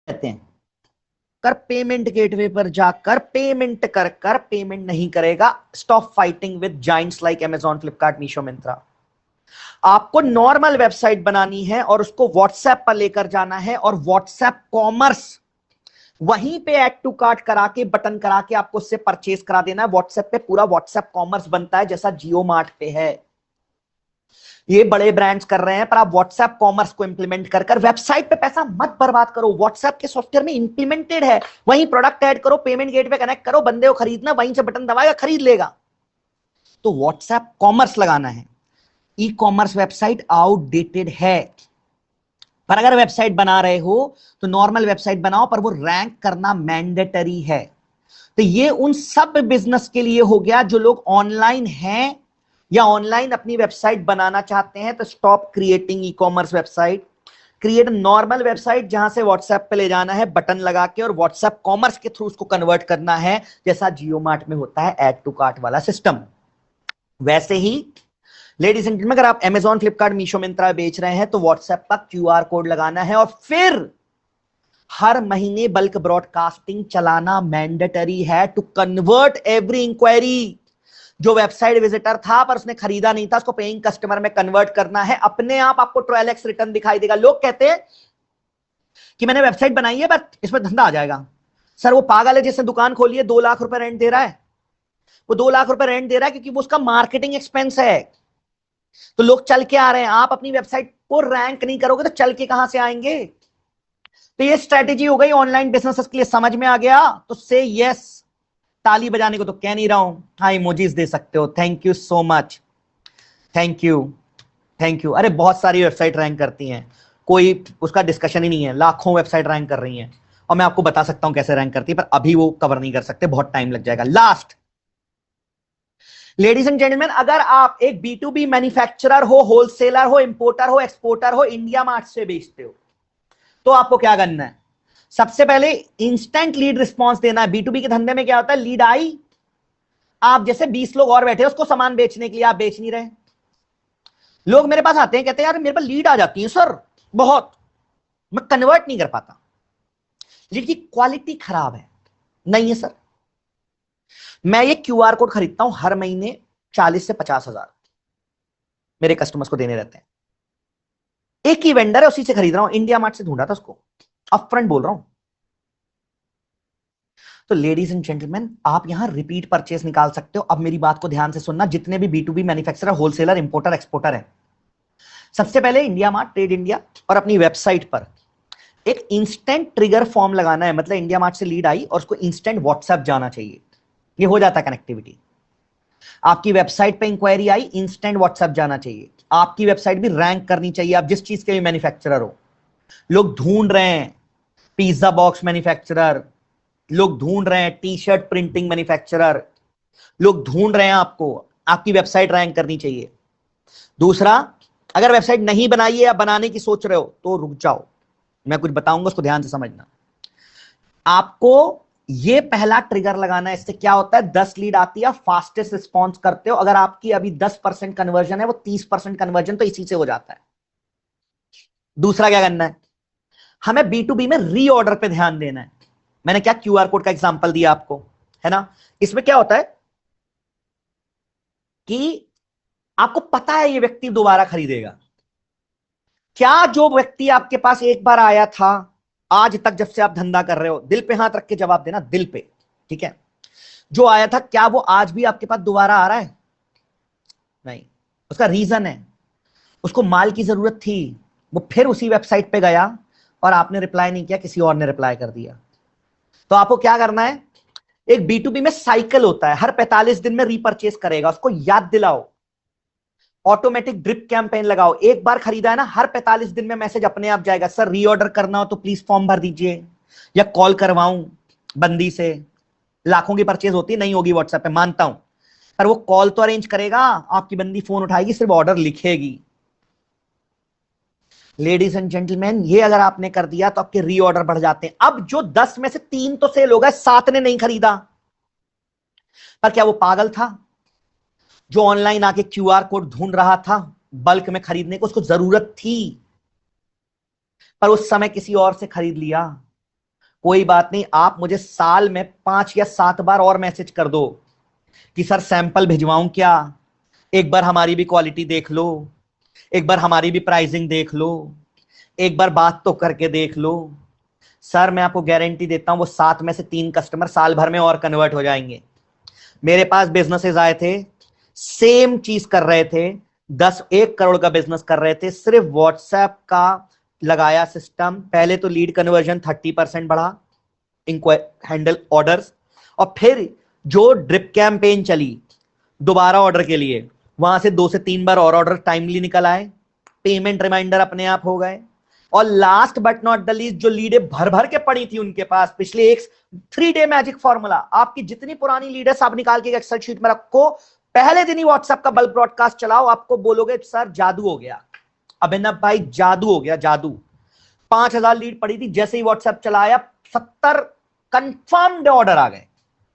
कहते हैं कर पेमेंट गेटवे पर जाकर पेमेंट कर पेमेंट नहीं करेगा, stop fighting with Giants like Amazon, Flipkart, Meesho, Myntra. आपको नॉर्मल वेबसाइट बनानी है और उसको व्हाट्सएप पर लेकर जाना है और व्हाट्सएप कॉमर्स वहीं पे ऐड टू कार्ट करा के बटन करा के आपको उससे परचेज करा देना है। व्हाट्सएप पे पूरा व्हाट्सएप कॉमर्स बनता है जैसा जियो मार्ट पे है। ये बड़े ब्रांड्स कर रहे हैं, पर आप व्हाट्सएप कॉमर्स को इंप्लीमेंट कर कर वेबसाइट पे पैसा मत बर्बाद करो। व्हाट्सएप के सॉफ्टवेयर में इंप्लीमेंटेड है, वहीं प्रोडक्ट ऐड करो, पेमेंट गेटवे कनेक्ट करो, बंदे को खरीदना, वहीं से बटन दबाएगा, खरीद लेगा। तो व्हाट्सएप कॉमर्स लगाना है। ई कॉमर्स वेबसाइट आउटडेटेड है, पर अगर वेबसाइट बना रहे हो तो नॉर्मल वेबसाइट बनाओ, पर वो रैंक करना मैंडेटरी है। तो ये उन सब बिजनेस के लिए हो गया जो लोग ऑनलाइन हैं या ऑनलाइन अपनी वेबसाइट बनाना चाहते हैं। तो stop creating e commerce website, create normal website जहां से व्हाट्सएप पे ले जाना है बटन लगा के और व्हाट्सएप कॉमर्स के थ्रू उसको कन्वर्ट करना है, जैसा जियो मार्ट में होता है ऐड टू कार्ट वाला सिस्टम। वैसे ही लेडीज एंड जेंटलमैन, अगर आप अमेजॉन, फ्लिपकार्ट, मीशो, मिंत्रा बेच रहे हैं तो व्हाट्सएप पर क्यूआर कोड लगाना है और फिर हर महीने बल्क ब्रॉडकास्टिंग चलाना मैंडेटरी है टू कन्वर्ट एवरी इंक्वायरी। जो वेबसाइट विजिटर था पर उसने खरीदा नहीं था, उसको पेइंग कस्टमर में कन्वर्ट करना है। अपने आप आपको 12x रिटर्न दिखाई देगा। लोग कहते हैं कि मैंने वेबसाइट बनाई है बट इसमें धंधा आ जाएगा। सर वो पागल है जिसने दुकान खोली है, 2 लाख रुपए रेंट दे रहा है। वो 2 लाख रुपए रेंट दे रहा है क्योंकि वो उसका मार्केटिंग एक्सपेंस है। तो लोग चल के आ रहे हैं, आप अपनी वेबसाइट को रैंक नहीं करोगे तो चल के कहां से आएंगे। तो ये स्ट्रेटेजी हो गई ऑनलाइन बिजनेसेस के लिए। समझ में आ गया तो से यस। ताली बजाने को तो कह नहीं रहा हूं, हाँ इमोजीज दे सकते हो। Thank you so much, thank you, thank you. अरे बहुत सारी वेबसाइट रैंक करती हैं, कोई उसका डिस्कशन ही नहीं है। लाखों वेबसाइट रैंक कर रही हैं और मैं आपको बता सकता हूं कैसे रैंक करती है, पर अभी वो कवर नहीं कर सकते, बहुत टाइम लग जाएगा। लास्ट, लेडीज एंड जेंटलमैन, अगर आप एक B2B मैन्युफैक्चरर हो, होलसेलर हो, इंपोर्टर हो, एक्सपोर्टर हो, इंडिया मार्ट से बेचते हो, तो आपको क्या करना है? सबसे पहले इंस्टेंट लीड रिस्पॉन्स देना है। B2B के धंधे में क्या होता है, लीड आई, आप जैसे 20 लोग और बैठे हैं उसको सामान बेचने के लिए, आप बेच नहीं रहे। लोग मेरे पास आते हैं, कहते हैं यार मेरे पास लीड आ जाती है सर बहुत, मैं कन्वर्ट नहीं कर पाता, लीड की क्वालिटी खराब है। नहीं है सर, मैं ये क्यूआर कोड खरीदता हूं हर महीने 40 से 50 हजार, मेरे कस्टमर्स को देने रहते हैं। एक ही वेंडर है, उसी से खरीद रहा हूं, इंडिया मार्ट से ढूंढा था उसको, अपफ्रंट बोल रहा हूं। तो लेडीज एंड जेंटलमैन, आप यहां रिपीट परचेस निकाल सकते हो। अब मेरी बात को ध्यान से सुनना, जितने भी B2B manufacturer, wholesaler, importer, exporter है, सबसे पहले इंडिया मार्ट, ट्रेड इंडिया और अपनी वेबसाइट पर एक इंस्टेंट ट्रिगर फॉर्म लगाना है। मतलब इंडिया मार्ट से लीड आई और उसको इंस्टेंट व्हाट्सएप जाना चाहिए, ये हो जाता है कनेक्टिविटी। आपकी वेबसाइट पे इंक्वायरी आई, इंस्टेंट व्हाट्सएप जाना चाहिए। आपकी वेबसाइट भी रैंक करनी चाहिए, आप जिस चीज के भी मैन्युफैक्चरर हो। लोग ढूंढ रहे हैं पिज्जा बॉक्स मैन्युफैक्चरर, लोग ढूंढ रहे हैं टी शर्ट प्रिंटिंग मैन्युफैक्चरर, लोग ढूंढ रहे हैं आपको। आपकी वेबसाइट रैंक करनी चाहिए। दूसरा, अगर वेबसाइट नहीं बनाई है या बनाने की सोच रहे हो तो रुक जाओ, मैं कुछ बताऊंगा, उसको ध्यान से समझना। आपको ये पहला ट्रिगर लगाना है। इससे क्या होता है, 10 लीड आती है, फास्टेस्ट रिस्पॉन्स करते हो। अगर आपकी अभी 10% कन्वर्जन है, वो 30% कन्वर्जन तो इसी से हो जाता है। दूसरा क्या करना है, हमें B2B में रीऑर्डर पे ध्यान देना है। मैंने क्या क्यूआर कोड का एग्जांपल दिया आपको, है ना। इसमें क्या होता है कि आपको पता है ये व्यक्ति दोबारा खरीदेगा। क्या जो व्यक्ति आपके पास एक बार आया था, आज तक जब से आप धंधा कर रहे हो, दिल पे हाथ रख के जवाब देना, दिल पे, ठीक है, जो आया था, क्या वो आज भी आपके पास दोबारा आ रहा है? नहीं। उसका रीजन है, उसको माल की जरूरत थी, वो फिर उसी वेबसाइट पे गया और आपने रिप्लाई नहीं किया, किसी और ने रिप्लाई कर दिया। तो आपको क्या करना है, एक B2B में साइकिल होता है, हर 45 दिन में रीपरचेस करेगा, उसको याद दिलाओ। ऑटोमेटिक ड्रिप कैंपेन लगाओ। एक बार खरीदा है ना, हर 45 दिन में मैसेज अपने आप जाएगा, सर रीऑर्डर करना हो तो प्लीज फॉर्म भर दीजिए, या कॉल करवाऊं बंदी से। लाखों की परचेज होती है, नहीं होगी व्हाट्सएप पे, मानता हूं, पर वो कॉल तो अरेंज करेगा, आपकी बंदी फोन उठाएगी, सिर्फ ऑर्डर लिखेगी। लेडीज एंड जेंटलमैन, ये अगर आपने कर दिया तो आपके रीऑर्डर बढ़ जाते हैं। अब जो 10 में से 3 तो सेल हो गए, 7 ने नहीं खरीदा, पर क्या वो पागल था जो ऑनलाइन आके क्यूआर कोड ढूंढ रहा था बल्क में खरीदने को? उसको जरूरत थी, पर उस समय किसी और से खरीद लिया। कोई बात नहीं, आप मुझे साल में 5 या 7 बार और मैसेज कर दो कि सर सैंपल भिजवाऊं क्या, एक बार हमारी भी क्वालिटी देख लो, एक बार हमारी भी प्राइसिंग देख लो, एक बार बात तो करके देख लो। सर मैं आपको गारंटी देता हूं वो 7 में से 3 कस्टमर साल भर में और कन्वर्ट हो जाएंगे। मेरे पास बिजनेसेस आए थे, सेम चीज कर रहे थे, 1 करोड़ का बिजनेस कर रहे थे, सिर्फ व्हाट्सएप का लगाया सिस्टम। पहले तो लीड कन्वर्जन 30% बढ़ा, हैंडल ऑर्डर्स, और फिर जो ड्रिप कैंपेन चली दोबारा ऑर्डर के लिए, वहां से 2 से 3 बार और ऑर्डर टाइमली निकल आए, पेमेंट रिमाइंडर अपने आप हो गए। और last but not the least, जो लीडें भर भर के पड़ी थी उनके पास, पिछले एक 3 डे मैजिक फॉर्मूला, आपकी जितनी पुरानी लीड है सब निकाल के एक्सेल शीट में रखो, पहले दिन ही व्हाट्सएप का बल्क ब्रॉडकास्ट चलाओ, आपको बोलोगे सर जादू हो गया अभिनव भाई, जादू हो गया, जादू। 5,000 लीड पड़ी थी, जैसे ही व्हाट्सएप चलाया 70 कंफर्म्ड ऑर्डर आ गए,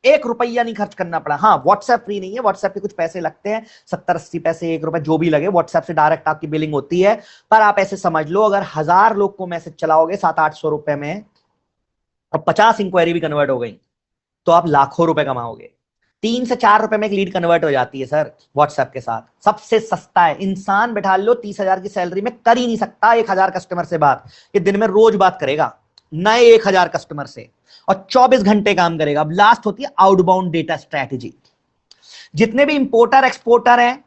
1 रुपया नहीं खर्च करना पड़ा। हाँ व्हाट्सएप फ्री नहीं है, व्हाट्सएप पे कुछ पैसे लगते हैं, 70-80 पैसे, 1 रुपए जो भी लगे, व्हाट्सएप से डायरेक्ट आपकी बिलिंग होती है। पर आप ऐसे समझ लो, अगर 1000 लोग को मैसेज चलाओगे 700-800 रुपए में, और 50 इंक्वायरी भी कन्वर्ट हो गई, तो आप लाखों रुपए कमाओगे। 3 से 4 रुपए में एक लीड कन्वर्ट हो जाती है सर व्हाट्सएप के साथ, सबसे सस्ता है। इंसान बैठा लो 30,000 की सैलरी में कर ही नहीं सकता 1,000 कस्टमर से बात, ये दिन में रोज बात करेगा नए 1,000 कस्टमर से, और 24 घंटे काम करेगा। अब लास्ट होती है आउटबाउंड डेटा स्ट्रैटेजी। जितने भी इंपोर्टर एक्सपोर्टर हैं,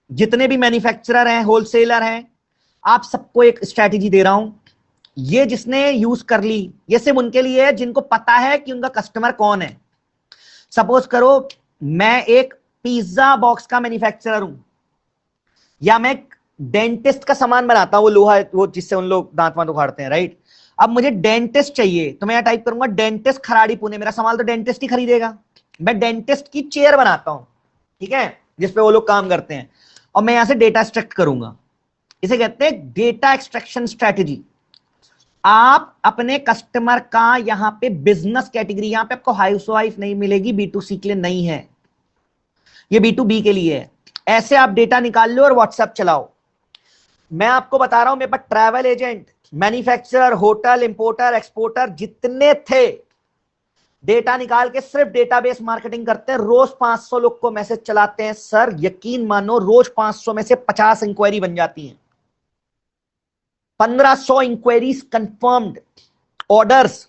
जितने भी मैन्युफैक्चरर हैं, होलसेलर हैं, आप सबको एक स्ट्रैटेजी दे रहा हूं, ये जिसने यूज कर ली, ये सिर्फ उनके लिए है जिनको पता है कि उनका कस्टमर कौन है। सपोज करो मैं एक पिज्जा बॉक्स का मैन्युफैक्चरर हूं, या मैं डेंटिस्ट का सामान बनाता हूं, वो लोहा, वो जिससे उन लोग दांत वांत उखाड़ते हैं, राइट। अब मुझे डेंटिस्ट चाहिए, तो मैं यहां टाइप करूंगा डेंटिस्ट खराड़ी पुणे, मेरा सामान तो डेंटिस्ट ही खरीदेगा। मैं डेंटिस्ट की चेयर बनाता हूं, ठीक है, जिसपे वो लोग काम करते हैं, और मैं यहां से डेटा एक्सट्रैक्ट करूंगा। इसे कहते हैं डेटा एक्सट्रैक्शन स्ट्रैटेजी। आप अपने कस्टमर का यहां पे बिजनेस कैटेगरी, यहां पे आपको हाउस वाइफ नहीं मिलेगी, B2C के लिए नहीं है, ये B2B के लिए है। ऐसे आप डेटा निकाल लो और व्हाट्सएप चलाओ। मैं आपको बता रहा हूं, मेरे पास travel agent, manufacturer, hotel, importer, exporter जितने थे, डेटा निकाल के सिर्फ डेटाबेस मार्केटिंग करते हैं, रोज 500 लोग को मैसेज चलाते हैं। सर यकीन मानो, रोज 500 में से 50 इंक्वायरी बन जाती हैं, 1500 इंक्वायरीज कंफर्म्ड ऑर्डर्स।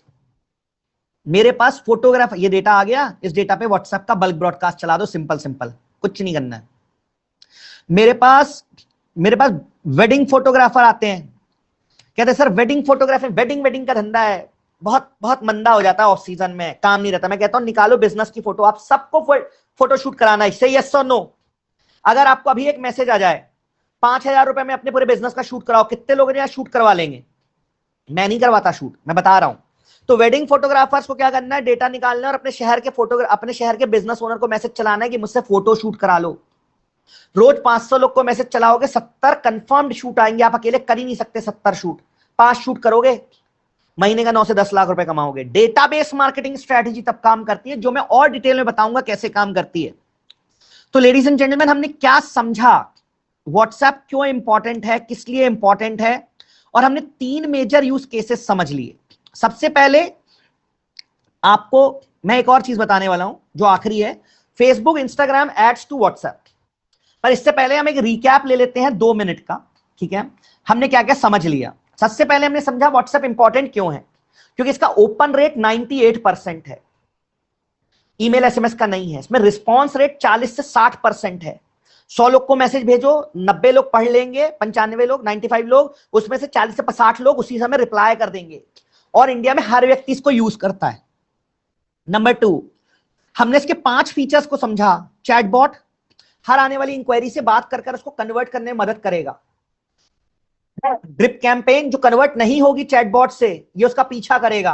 मेरे पास फोटोग्राफ, ये डेटा आ गया, इस डेटा पे व्हाट्सएप का बल्क ब्रॉडकास्ट चला दो, सिंपल सिंपल, कुछ नहीं करना है। मेरे पास वेडिंग फोटोग्राफर आते हैं, कहते हैं सर वेडिंग फोटोग्राफी, वेडिंग का धंधा है, बहुत बहुत मंदा हो जाता है ऑफ सीजन में, काम नहीं रहता। मैं कहता हूं निकालो बिजनेस की फोटो, आप सबको फोटोशूट कराना है, सही यस और नो। अगर आपको अभी एक मैसेज आ जाए 5,000 रुपए में अपने पूरे बिजनेस का शूट कराओ, कितने लोग यहाँ शूट करवा लेंगे? मैं नहीं करवाता शूट, मैं बता रहा हूं। तो वेडिंग फोटोग्राफर्स को क्या करना है, डेटा निकालना है और अपने शहर के बिजनेस ओनर को मैसेज चलाना है कि मुझसे फोटो शूट करा लो। रोज 500 लोग को मैसेज चलाओगे, 70 कंफर्म्ड शूट आएंगे। आप अकेले कर ही नहीं सकते 70 शूट, 5 शूट करोगे, महीने का 9 से 10 लाख रुपए कमाओगे। डेटाबेस मार्केटिंग स्ट्रेटेजी तब काम करती है, जो मैं और डिटेल में बताऊंगा कैसे काम करती है। तो लेडीज एंड जेंटलमैन, हमने क्या समझा, व्हाट्सएप क्यों इंपॉर्टेंट है, किस लिए इंपॉर्टेंट है, और हमने 3 मेजर यूज केसेस समझ लिए। सबसे पहले आपको मैं एक और चीज बताने वाला हूं जो आखिरी है, Facebook Instagram ads to WhatsApp. पर इससे पहले हम एक रिकैप ले लेते हैं 2 मिनट का, ठीक है। हमने क्या क्या समझ लिया। सबसे पहले हमने समझा व्हाट्सएप इंपॉर्टेंट क्यों है, क्योंकि इसका ओपन रेट 98% है, ईमेल एसएमएस का नहीं है। इसमें रिस्पॉन्स रेट 40 से 60% है। 100 लोग को मैसेज भेजो, 90 लोग पढ़ लेंगे, 95 लोग, 95 लोग, उसमें से 40 से 60 लोग उसी समय रिप्लाई कर देंगे, और इंडिया में हर व्यक्ति इसको यूज करता है। नंबर 2, हमने इसके 5 फीचर्स को समझा। चैटबॉट हर आने वाली इंक्वायरी से बात कर उसको कन्वर्ट करने में मदद करेगा। ड्रिप कैंपेन जो कन्वर्ट नहीं होगी चैटबॉट से, ये उसका पीछा करेगा।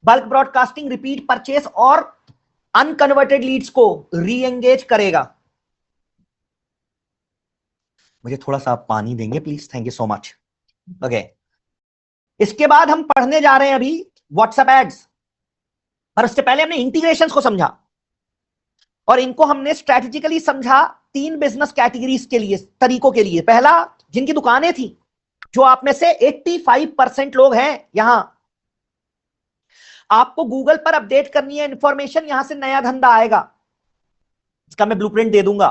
बल्क ब्रॉडकास्टिंग रिपीट परचेस और अनकन्वर्टेड लीड्स को री एंगेज करेगा। मुझे थोड़ा सा पानी देंगे please, thank you so much. Okay, इसके बाद हम पढ़ने जा रहे हैं अभी व्हाट्सएप एड्स, पर उससे पहले हमने इंटीग्रेशंस को समझा, और इनको हमने स्ट्रेटेजिकली समझा 3 बिजनेस कैटेगरीज के लिए, तरीकों के लिए। पहला, जिनकी दुकानें थी, जो आप में से 85% लोग हैं यहां, आपको गूगल पर अपडेट करनी है इंफॉर्मेशन, यहां से नया धंधा आएगा, इसका मैं ब्लूप्रिंट दे दूंगा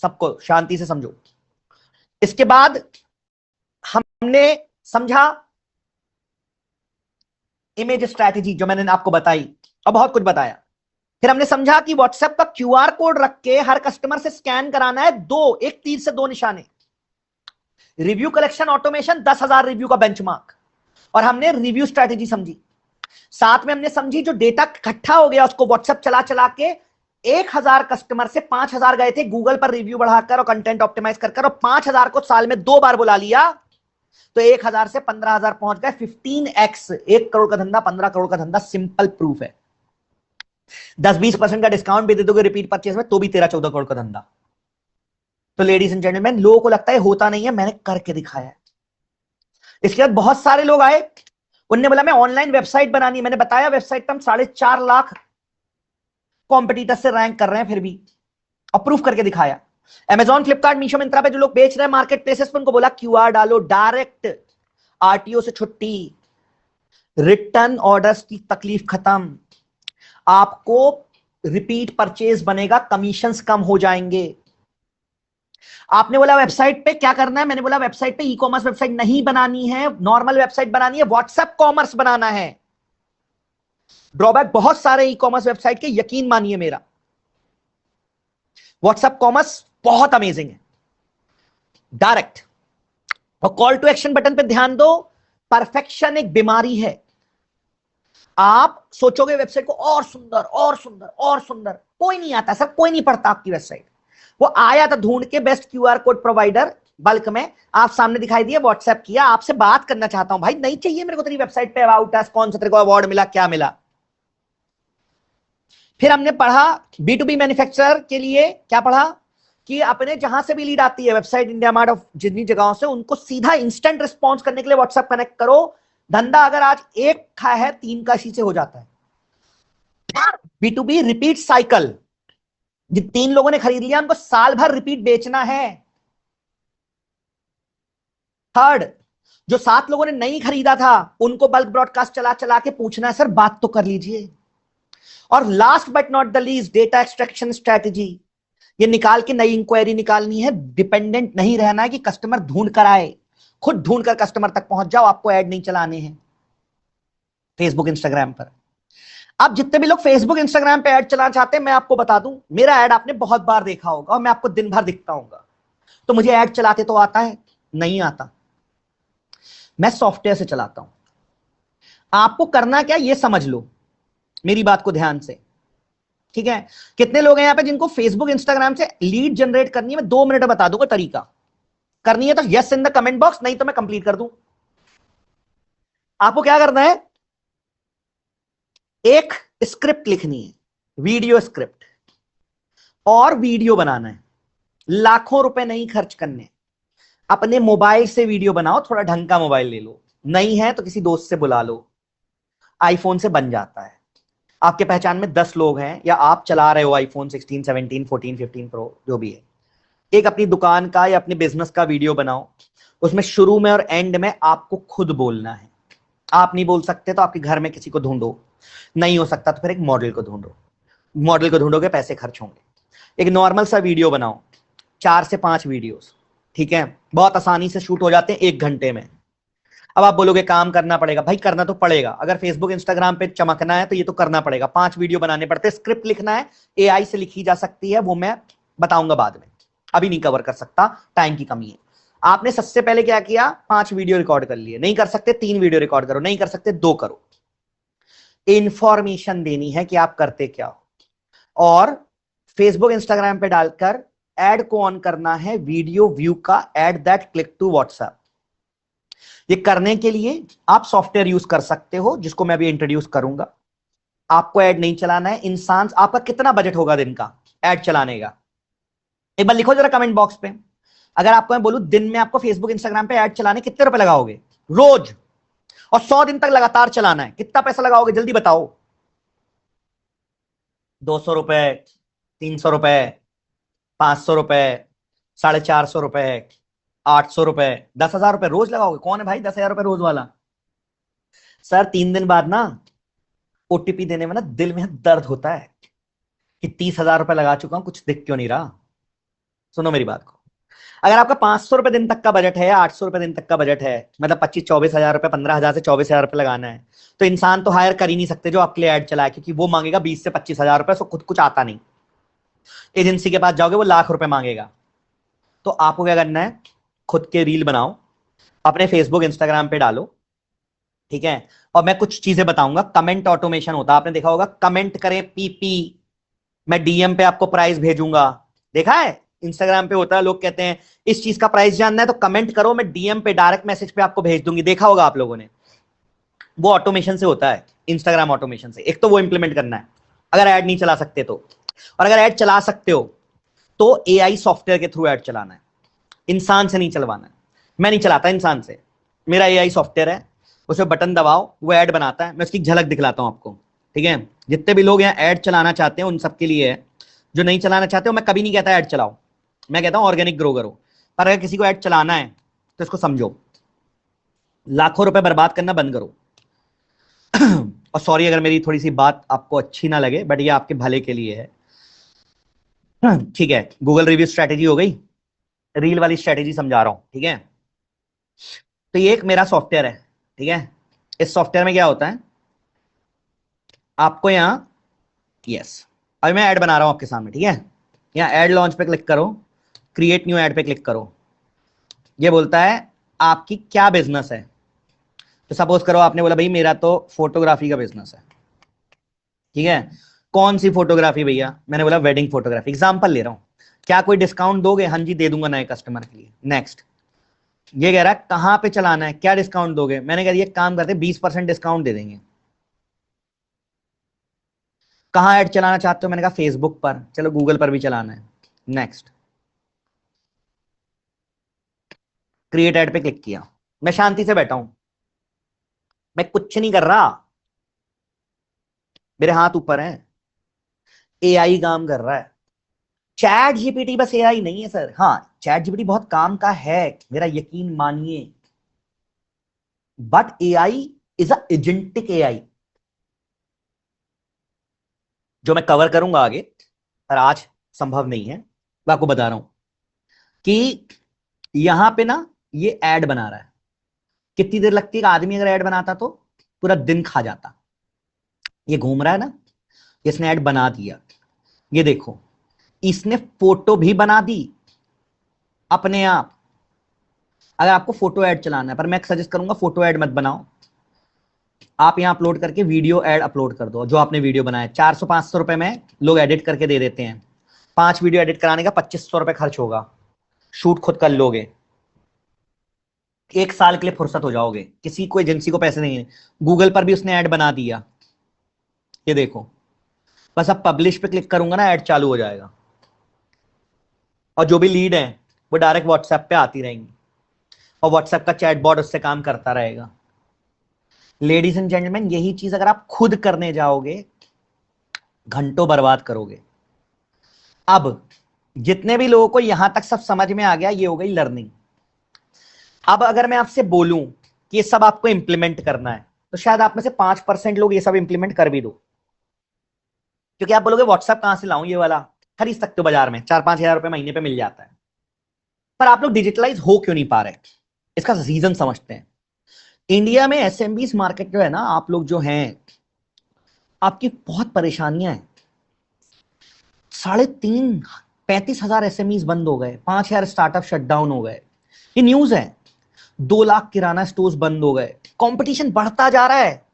सबको, शांति से समझो। इसके बाद हमने समझा इमेज स्ट्रैटेजी जो मैंने आपको बताई और बहुत कुछ बताया। फिर हमने समझा कि व्हाट्सएप का क्यूआर कोड रख के हर कस्टमर से स्कैन कराना है, एक तीर से दो निशाने। रिव्यू कलेक्शन ऑटोमेशन 10,000 रिव्यू का बेंचमार्क, और हमने रिव्यू स्ट्रैटेजी समझी। साथ में हमने समझी जो डेटा इकट्ठा हो गया उसको व्हाट्सएप चला चला के 1,000 कस्टमर से 5,000 गए थे गूगल पर रिव्यू बढ़ाकर और कंटेंट ऑप्टिमाइज कर, और 5,000 को साल में 2 बार बुला लिया, तो 1,000 से 15,000 पहुंच गए। 15x, 1 करोड़ का धंधा 15 करोड़ का धंधा, सिंपल प्रूफ है। 10-20% का डिस्काउंट भी दे दोगे रिपीट परचेज में तो भी 13-14 करोड़ का धंधा। तो लेडीज एंड जेंटलमैन, लोगों को लगता है होता नहीं है, मैंने करके दिखाया है। इसके बाद बहुत सारे लोग आए, उन्होंने बोला मैं ऑनलाइन वेबसाइट बनानी है। मैंने बताया वेबसाइट पर हम 4.5 लाख कॉम्पिटिटर से रैंक कर रहे हैं, फिर भी अप्रूव करके दिखाया। Amazon, फ्लिपकार्ट, मीशो, मिंत्रा पे जो लोग बेच रहे हैं मार्केट प्लेसेस पे, उनको बोला क्यूआर डालो, डायरेक्ट आरटीओ से छुट्टी, रिटर्न ऑर्डर्स की तकलीफ खत्म, आपको रिपीट परचेज बनेगा, कमीशंस कम हो जाएंगे। आपने बोला वेबसाइट पे क्या करना है, मैंने बोला वेबसाइट पे ई कॉमर्स वेबसाइट नहीं बनानी है, नॉर्मल वेबसाइट बनानी है, व्हाट्सएप कॉमर्स बनाना है। ड्रॉबैक बहुत सारे ई कॉमर्स वेबसाइट के, यकीन मानिए मेरा, व्हाट्सएप कॉमर्स बहुत अमेजिंग है, डायरेक्ट। और कॉल टू एक्शन बटन पे ध्यान दो, परफेक्शन एक बीमारी है। आप सोचोगे वेबसाइट को और सुंदर और सुंदर और सुंदर, कोई नहीं आता सर, कोई नहीं पढ़ता आपकी वेबसाइट। वो आया था ढूंढ के best QR code provider bulk में, आप सामने दिखाई दिए, व्हाट्सएप किया, आपसे बात करना चाहता हूं भाई, नहीं चाहिए मेरे को तेरी वेबसाइट पे अबाउट अस, कौन सा तेरे को अवार्ड मिला, क्या मिला। फिर हमने पढ़ा B2B मैन्युफैक्चरर के लिए क्या पढ़ा, कि अपने जहां से भी लीड आती है वेबसाइट इंडिया मार्ट ऑफ जितनी जगहों से, उनको सीधा इंस्टेंट रिस्पॉन्स करने के लिए व्हाट्सएप कनेक्ट करो। धंधा अगर आज 1 का है 3 का इसी से हो जाता है। B2B रिपीट साइकिल, जिन 3 लोगों ने खरीद लिया उनको साल भर रिपीट बेचना है। थर्ड, जो 7 लोगों ने नहीं खरीदा था उनको बल्क ब्रॉडकास्ट चला चला के पूछना है सर बात तो कर लीजिए। और last but not the least, data extraction strategy, ये निकाल के नई इंक्वायरी निकालनी है, डिपेंडेंट नहीं रहना है कि कस्टमर ढूंढ कर आए, खुद ढूंढ कर कस्टमर तक पहुंच जाओ, आपको ऐड नहीं चलाने हैं फेसबुक इंस्टाग्राम पर। अब जितने भी लोग फेसबुक इंस्टाग्राम पे ऐड चलाना चाहते हैं, मैं आपको बता दूं, मेरा ऐड आपने बहुत बार देखा होगा और मैं आपको दिन भर दिखता हूंगा। तो मुझे ऐड चलाते तो आता है? नहीं आता, मैं सॉफ्टवेयर से चलाता हूं। आपको करना क्या ये समझ लो मेरी बात को ध्यान से, ठीक है। कितने लोग हैं यहां पे जिनको फेसबुक इंस्टाग्राम से लीड जनरेट करनी है? मैं 2 मिनट में बता दूंगा तरीका। करनी है तो yes in the comment box, नहीं तो मैं कंप्लीट कर दूं। आपको क्या करना है, एक स्क्रिप्ट लिखनी है, वीडियो स्क्रिप्ट, और वीडियो बनाना है। लाखों रुपए नहीं खर्च करने, अपने मोबाइल से वीडियो बनाओ, थोड़ा ढंग का मोबाइल ले लो, नहीं है तो किसी दोस्त से बुला लो, आईफोन से बन जाता है। आपके पहचान में 10 लोग हैं या आप चला रहे हो आईफोन 16, 17, 14, 15 प्रो जो भी है, एक अपनी दुकान का या अपने बिजनेस का वीडियो बनाओ। उसमें शुरू में और एंड में आपको खुद बोलना है। आप नहीं बोल सकते तो आपके घर में किसी को ढूंढो, नहीं हो सकता तो फिर एक मॉडल को ढूंढो। मॉडल को ढूंढोगे पैसे खर्च होंगे। एक नॉर्मल सा वीडियो बनाओ, 4 से 5 वीडियोस, ठीक है, बहुत आसानी से शूट हो जाते हैं 1 घंटे में। अब आप बोलोगे काम करना पड़ेगा, भाई करना तो पड़ेगा, अगर फेसबुक इंस्टाग्राम पे चमकना है तो ये तो करना पड़ेगा। 5 वीडियो बनाने पड़ते हैं, स्क्रिप्ट लिखना है, एआई से लिखी जा सकती है, वो मैं बताऊंगा बाद में, अभी नहीं कवर कर सकता, टाइम की कमी है। आपने सबसे पहले क्या किया, 5 वीडियो रिकॉर्ड कर लिए, नहीं कर सकते 3 वीडियो रिकॉर्ड करो, नहीं कर सकते 2 करो। इंफॉर्मेशन देनी है कि आप करते क्या हो, और फेसबुक इंस्टाग्राम पे डालकर एड को ऑन करना है, वीडियो व्यू का, ad that click to WhatsApp. ये करने के लिए आप सॉफ्टवेयर यूज कर सकते हो जिसको मैं अभी इंट्रोड्यूस करूंगा। आपको ऐड नहीं चलाना है। इंसान, आपका कितना बजट होगा दिन का ऐड चलाने का? एक बार लिखो जरा कमेंट बॉक्स पे। अगर आपको मैं बोलूं दिन में आपको फेसबुक इंस्टाग्राम पे ऐड चलाने कितने रुपए लगाओगे रोज, और 100 दिन तक लगातार चलाना है, कितना पैसा लगाओगे जल्दी बताओ? 200 रुपए, 300 रुपए, 500 रुपए, 450 रुपए, 800 रुपए, 10,000 रुपए रोज लगाओगे? कौन है भाई 10,000 रुपए रोज वाला? सर 3 दिन बाद ना ओटीपी देने में ना दिल में दर्द होता है कि 30,000 रुपए लगा चुका हूं, कुछ दिख क्यों नहीं रहा। सुनो मेरी बात को, अगर आपका 500 रुपए दिन तक का बजट है, 800 रुपए दिन तक का बजट है, मतलब 25-24 हजार रुपए, 15,000 से 24,000 रुपए लगाना है, तो इंसान तो हायर कर ही नहीं सकते जो आपके लिए ऐड चलाए, क्योंकि वो मांगेगा 20 से 25 हजार रुपए, सो खुद कुछ आता नहीं। एजेंसी के पास जाओगे वो लाख रुपए मांगेगा। तो आपको क्या करना है, खुद के रील बनाओ, अपने फेसबुक इंस्टाग्राम पे डालो, ठीक है। और मैं कुछ चीजें बताऊंगा। कमेंट ऑटोमेशन होता है, आपने देखा होगा, कमेंट करें पीपी, मैं डीएम पे आपको प्राइस भेजूंगा। देखा है इंस्टाग्राम पे होता है, लोग कहते हैं इस चीज का प्राइस जानना है तो कमेंट करो, मैं डीएम पे डायरेक्ट मैसेज पे आपको भेज दूंगी। देखा होगा आप लोगों ने, वो ऑटोमेशन से होता है, इंस्टाग्राम ऑटोमेशन से। एक तो वो इंप्लीमेंट करना है अगर ऐड नहीं चला सकते तो, और अगर ऐड चला सकते हो तो एआई सॉफ्टवेयर के थ्रू ऐड चलाना है, इंसान से नहीं चलवाना है। मैं नहीं चलाता इंसान से, मेरा एआई सॉफ्टवेयर है, उसमें बटन दबाओ वो ऐड बनाता है। मैं उसकी झलक दिखलाता हूं आपको, ठीक है। जितने भी लोग यहाँ ऐड चलाना चाहते हैं उन सबके लिए है, जो नहीं चलाना चाहते हो मैं कभी नहीं कहता ऐड चलाओ, मैं कहता हूं ऑर्गेनिक ग्रो करो। पर अगर किसी को ऐड चलाना है तो इसको समझो, लाखों रुपए बर्बाद करना बंद करो। और सॉरी अगर मेरी थोड़ी सी बात आपको अच्छी ना लगे, बट ये आपके भले के लिए है, ठीक है। गूगल रिव्यू स्ट्रेटेजी हो गई, रील वाली स्ट्रेटेजी समझा रहा हूं, ठीक है। तो ये एक मेरा सॉफ्टवेयर है, ठीक है। इस सॉफ्टवेयर में क्या होता है, आपको यहाँ, यस, अभी मैं ऐड बना रहा हूं आपके सामने, ठीक है। यहाँ ऐड लॉन्च पे क्लिक करो, क्रिएट न्यू ऐड पे क्लिक करो। ये बोलता है आपकी क्या बिजनेस है। तो सपोज करो आपने बोला भाई मेरा तो फोटोग्राफी का बिजनेस है, ठीक है। कौन सी फोटोग्राफी भैया, मैंने बोला वेडिंग फोटोग्राफी, एग्जांपल ले रहा हूं। क्या कोई डिस्काउंट दोगे, हाँ जी दे दूंगा नए कस्टमर के लिए। नेक्स्ट, ये कह रहा है कहां पे चलाना है, क्या डिस्काउंट दोगे। मैंने कहा ये काम करते 20% डिस्काउंट दे देंगे। कहां ऐड चलाना चाहते हो, मैंने कहा फेसबुक पर, चलो गूगल पर भी चलाना है। नेक्स्ट, क्रिएट ऐड पे क्लिक किया। मैं शांति से बैठा हूं, मैं कुछ नहीं कर रहा, मेरे हाथ ऊपर हैं, एआई काम कर रहा है। चैट जीपीटी बस एआई नहीं है सर, हाँ चैट जीपीटी बहुत काम का है, मेरा यकीन मानिए, but AI is a agentic AI, जो मैं कवर करूंगा आगे, पर आज संभव नहीं है। मैं आपको बता रहा हूं कि यहां पे ना ये ऐड बना रहा है। कितनी देर लगती है, एक आदमी अगर ऐड बनाता तो पूरा दिन खा जाता। ये घूम रहा है ना, इसने ऐड बना दिया। ये देखो, इसने फोटो भी बना दी अपने आप। अगर आपको फोटो ऐड चलाना है, पर मैं सजेस्ट करूंगा फोटो ऐड मत बनाओ, आप यहां अपलोड करके वीडियो ऐड अपलोड कर दो। जो आपने वीडियो बनाया 400-500 रुपए में लोग एडिट करके दे देते हैं, 5 वीडियो एडिट कराने का 2500 रुपए खर्च होगा, शूट खुद कर लोगे, 1 साल के लिए फुर्सत हो जाओगे, किसी को एजेंसी को पैसे नहीं है। गूगल पर भी उसने ऐड बना दिया, ये देखो। बस अब पब्लिश पे क्लिक करूंगा ना, ऐड चालू हो जाएगा, और जो भी लीड है वो डायरेक्ट व्हाट्सएप पे आती रहेंगी, और व्हाट्सएप का चैटबॉट उससे काम करता रहेगा। लेडीज एंड जेंटलमैन, यही चीज अगर आप खुद करने जाओगे घंटों बर्बाद करोगे। अब जितने भी लोगों को यहां तक सब समझ में आ गया, ये हो गई लर्निंग। अब अगर मैं आपसे बोलूं कि ये सब आपको इंप्लीमेंट करना है, तो शायद आप में से 5% लोग ये सब इंप्लीमेंट कर भी दो, क्योंकि आप बोलोगे व्हाट्सएप कहां से लाऊं, ये वाला खरीद सकते हो बाजार में, 4-5 हजार रुपए महीने पे मिल जाता है। पर आप लोग डिजिटलाइज हो क्यों नहीं पा रहे, इसका रीजन समझते हैं। इंडिया में एसएमबीज मार्केट जो है ना, आप लोग जो हैं, आपकी बहुत परेशानियां हैं। 35,000 एसएमईज बंद हो गए, 5,000 स्टार्टअप शटडाउन हो गए, ये न्यूज है। 2 लाख किराना स्टोर्स बंद हो गए, कंपटीशन बढ़ता जा रहा है,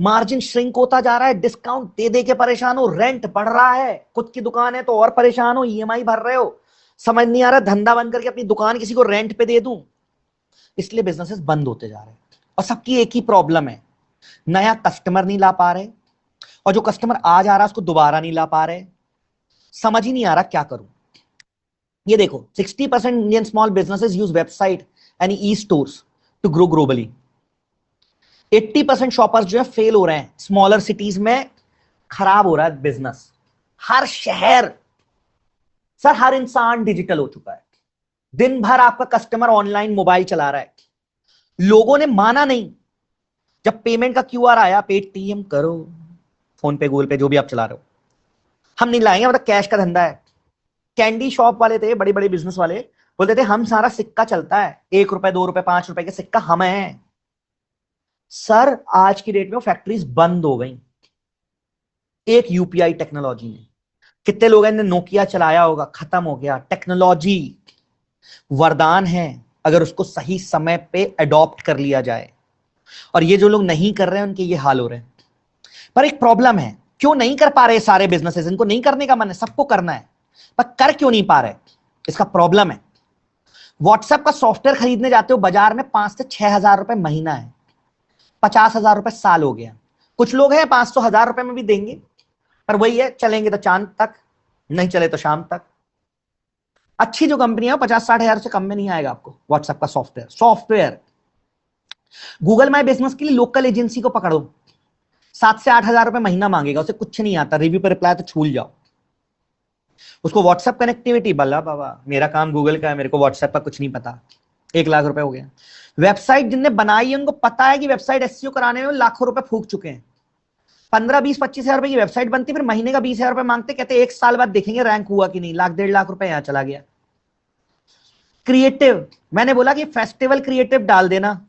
मार्जिन श्रिंक होता जा रहा है, डिस्काउंट दे दे के परेशान हो, रेंट बढ़ रहा है, खुद की दुकान है तो और परेशान हो, ईएमआई भर रहे हो, समझ नहीं आ रहा धंधा बंद करके अपनी दुकान किसी को रेंट पे दे दूं। इसलिए बिजनेसेस बंद होते जा रहे हैं, और सबकी एक ही प्रॉब्लम है, नया कस्टमर नहीं ला पा रहे, और जो कस्टमर आ जा रहा है उसको दोबारा नहीं ला पा रहे। समझ ही नहीं आ रहा क्या करूं। ये देखो, 60% Indian small businesses use website and e stores to grow globally. 80% shoppers जो है फेल हो रहे हैं स्मॉलर सिटीज में, खराब हो रहा है बिजनेस। हर शहर, सर हर इंसान डिजिटल हो चुका है, दिन भर आपका कस्टमर ऑनलाइन मोबाइल चला रहा है। लोगों ने माना नहीं, जब पेमेंट का क्यूआर आया पेटीएम करो, फोन पे, गूगल पे, जो भी आप चला रहे हो, हम नहीं लाएंगे, मतलब कैश का धंधा है। कैंडी शॉप वाले थे, बड़े बड़े बिजनेस वाले, बोलते थे हम सारा सिक्का चलता है, 1 रुपए 2 रुपए 5 रुपए के सिक्का हम हैं। सर आज की डेट में वो फैक्ट्रीज बंद हो गई एक यूपीआई टेक्नोलॉजी में। कितने लोगों ने नोकिया चलाया होगा, खत्म हो गया। टेक्नोलॉजी वरदान है अगर उसको सही समय पे अडॉप्ट कर लिया जाए, और ये जो लोग नहीं कर रहे हैं उनके ये हाल हो रहे हैं। पर एक प्रॉब्लम है, क्यों नहीं कर पा रहे सारे बिजनेसेस? इनको नहीं करने का मन है, सबको करना है, पर कर क्यों नहीं पा रहे? इसका प्रॉब्लम है। व्हाट्सएप का सॉफ्टवेयर खरीदने जाते हो बाजार में 5 से 6 हजार रुपए महीना है, 50 हजार रुपए साल हो गया। कुछ लोग हैं 500 हजार रुपए में भी देंगे, पर वही है, चलेंगे तो चांद तक, नहीं चले तो शाम तक। अच्छी जो कंपनी है 50-60 हजार से कम में नहीं आएगा आपको व्हाट्सएप का सॉफ्टवेयर। गूगल माई बिजनेस के लिए लोकल एजेंसी को पकड़ो, 7 से 8 हजार रुपए महीना मांगेगा, उसे कुछ नहीं आता, रिव्यू पर रिप्लाई तो छूल जाओ। उसको व्हाट्सएप कनेक्टिविटी, बल्ला बाबा मेरा काम गूगल का है, मेरे को व्हाट्सएप का कुछ नहीं पता, 1 लाख रुपए हो गया। वेबसाइट जिनने बनाई है उनको पता है कि वेबसाइट एसईओ कराने में लाखों रुपए फूक चुके हैं। 15-20-25 हजार रुपए की वेबसाइट बनती, फिर महीने का 20 हजार रुपए मांगते, कहते 1 साल बाद देखेंगे रैंक हुआ कि नहीं, 1-1.5 लाख रुपए यहां चला गया। क्रिएटिव, मैंने बोला कि फेस्टिवल क्रिएटिव डाल देना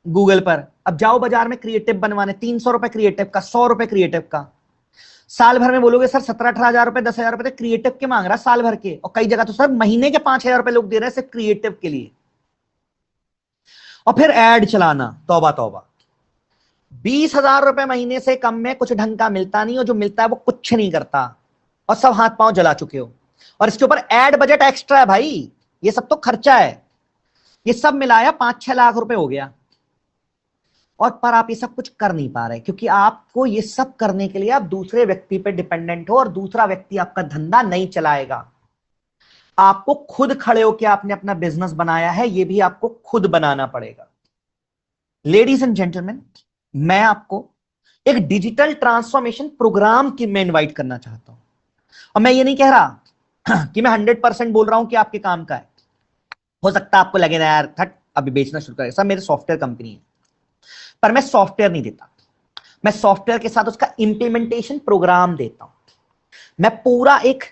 गूगल पर, अब जाओ बाजार में क्रिएटिव बनवाने, 300 रुपए क्रिएटिव का, 100 रुपए क्रिएटिव का। साल भर में बोलोगे सर 17-18 हजार रुपए, 10 हजार रुपए तो क्रिएटिव के मांग रहा साल भर के, और कई जगह तो सर महीने के 5 हजार रुपए लोग दे रहे हैं सिर्फ क्रिएटिव के लिए। और फिर एड चलाना, तौबा तौबा, 20 हजार रुपए महीने से कम में कुछ ढंग का मिलता नहीं, और जो मिलता है वो कुछ नहीं करता, और सब हाथ पांव जला चुके हो। और इसके ऊपर एड बजट एक्स्ट्रा है भाई, ये सब तो खर्चा है, ये सब मिलाया 5-6 लाख रुपए हो गया। और पर आप ये सब कुछ कर नहीं पा रहे, क्योंकि आपको ये सब करने के लिए आप दूसरे व्यक्ति पे डिपेंडेंट हो, और दूसरा व्यक्ति आपका धंधा नहीं चलाएगा। आपको खुद खड़े होकर आपने अपना बिजनेस बनाया है, ये भी आपको खुद बनाना पड़ेगा। लेडीज एंड जेंटलमैन, मैं आपको एक डिजिटल ट्रांसफॉर्मेशन प्रोग्राम की मैं इनवाइट करना चाहता हूं। और मैं ये नहीं कह रहा कि मैं 100% बोल रहा हूं कि आपके काम का है। हो सकता है आपको लगे ना यार थट अभी बेचना शुरू करेगा, सब मेरे सॉफ्टवेयर कंपनी है, पर मैं सॉफ्टवेयर नहीं देता, मैं सॉफ्टवेयर के साथ उसका इंप्लीमेंटेशन प्रोग्राम देता हूं। मैं पूरा एक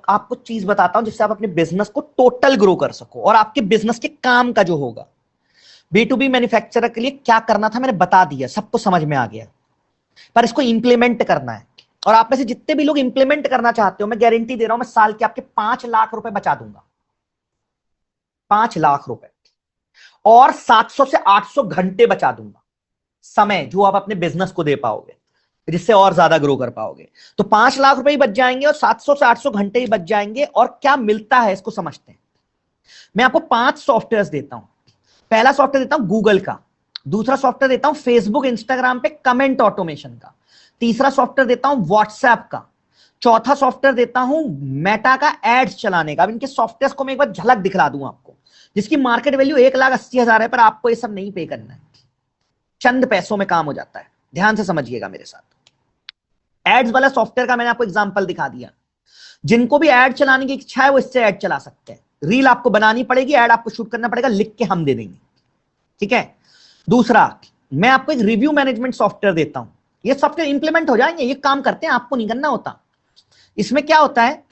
आपको चीज बताता हूं जिससे आप अपने बिजनेस को टोटल ग्रो कर सको, और आपके बिजनेस के काम का जो होगा। B2B मैन्युफैक्चरर के लिए क्या करना था मैंने बता दिया, सबको समझ में आ गया, पर इसको इंप्लीमेंट करना है। और आप में से जितने भी लोग इंप्लीमेंट करना चाहते हो, मैं गारंटी दे रहा हूं, मैं साल के आपके 5 लाख रुपए बचा दूंगा, 5 लाख रुपए, और 700 से 800 घंटे बचा दूंगा समय, जो आप अपने बिजनेस को दे पाओगे, जिससे और ज्यादा ग्रो कर पाओगे। तो 5 लाख रुपए ही बच जाएंगे, और 700 से 800 घंटे ही बच जाएंगे। और क्या मिलता है इसको समझते हैं। मैं आपको 5 सॉफ्टवेयर देता हूं। पहला सॉफ्टवेयर देता हूं गूगल का, दूसरा सॉफ्टवेयर देता हूं फेसबुक इंस्टाग्राम पे कमेंट ऑटोमेशन का, तीसरा सॉफ्टवेयर देता हूं व्हाट्सएप का, चौथा सॉफ्टवेयर देता हूं मेटा का एड्स चलाने का। अब इनके सॉफ्टवेयर को मैं एक बार झलक दिखला दूं आपको, जिसकी मार्केट वैल्यू 1,80,000 है, पर आपको ये सब नहीं पे करना है, चंद पैसों में काम हो जाता है। ध्यान से समझिएगा मेरे साथ। एड्स वाला सॉफ्टवेयर का मैंने आपको एग्जांपल दिखा दिया। जिनको भी एड चलाने की इच्छा है वो इससे एड चला सकते हैं। रील आपको बनानी पड़ेगी, एड आपको शूट करना पड़ेगा, लिख के हम दे देंगे, ठीक है। दूसरा, मैं आपको एक रिव्यू मैनेजमेंट सॉफ्टवेयर देता हूं। ये सॉफ्टवेयर इंप्लीमेंट हो जाएंगे, ये काम करते हैं, आपको नहीं करना होता। इसमें क्या होता है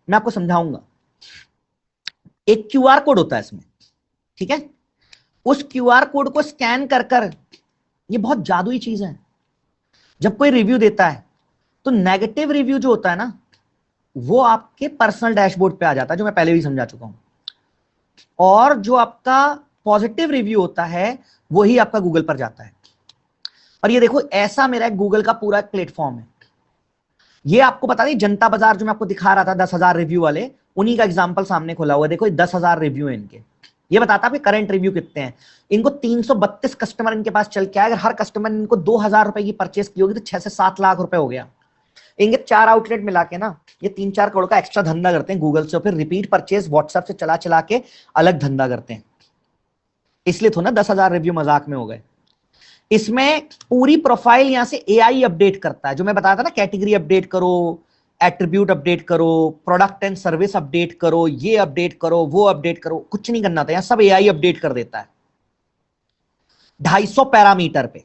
मैं आपको समझाऊंगा। एक क्यूआर कोड होता है इसमें, ठीक है। उस क्यूआर कोड को स्कैन कर कर, ये बहुत जादुई चीज है। जब कोई रिव्यू देता है तो नेगेटिव रिव्यू जो होता है ना, वो आपके पर्सनल डैशबोर्ड पे आ जाता है, जो मैं पहले भी समझा चुका हूं। और जो आपका पॉजिटिव रिव्यू होता है वही आपका गूगल पर जाता है। और ये देखो, ऐसा मेरा एक गूगल का पूरा प्लेटफॉर्म है। ये आपको बता दें, जनता बाजार जो मैं आपको दिखा रहा था 10,000 रिव्यू वाले, उन्हीं का एग्जांपल सामने खोला हुआ है। देखो 10,000 रिव्यू है इनके। ये बताता है करंट रिव्यू कितने हैं। इनको 332 कस्टमर इनके पास चल के आए। अगर हर कस्टमर ने इनको 2,000 रुपए की परचेस की होगी तो 6 से 7 लाख रुपए हो गया। इनके 4 आउटलेट मिला के ना, ये 3-4 करोड़ का एक्स्ट्रा धंधा करते हैं गूगल से, और फिर रिपीट परचेस व्हाट्सएप से चला चला के अलग धंधा करते हैं। इसलिए तो ना 10,000 रिव्यू मजाक में हो गए। इसमें पूरी प्रोफाइल यहां से एआई अपडेट करता है, जो मैं बताया था ना, कैटेगरी अपडेट करो, एट्रीब्यूट अपडेट करो, प्रोडक्ट एंड सर्विस अपडेट करो, ये अपडेट करो, वो अपडेट करो, कुछ नहीं करना था, यहां सब एआई अपडेट कर देता है। 250 पैरामीटर पे